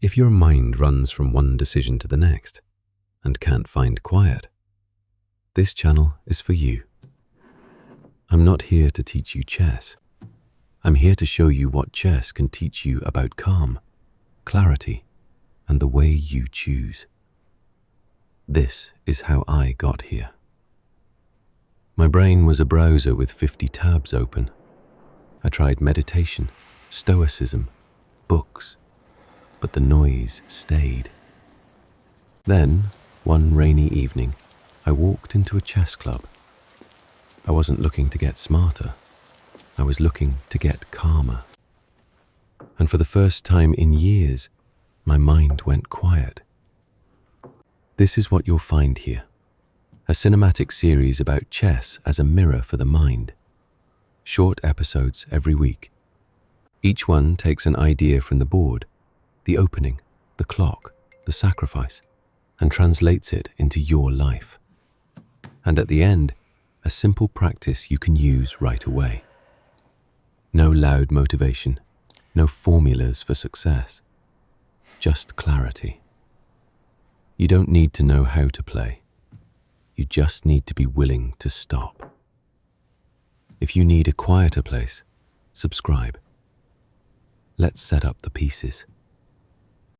If your mind runs from one decision to the next and can't find quiet, this channel is for you. I'm not here to teach you chess. I'm here to show you what chess can teach you about calm, clarity, and the way you choose. This is how I got here. My brain was a browser with 50 tabs open. I tried meditation, stoicism, books, but the noise stayed. Then, one rainy evening, I walked into a chess club. I wasn't looking to get smarter. I was looking to get calmer. And for the first time in years, my mind went quiet. This is what you'll find here: a cinematic series about chess as a mirror for the mind. Short episodes every week. Each one takes an idea from the board, the opening, the clock, the sacrifice, and translates it into your life. And at the end, a simple practice you can use right away. No loud motivation, no formulas for success, just clarity. You don't need to know how to play. You just need to be willing to stop. If you need a quieter place, subscribe. Let's set up the pieces.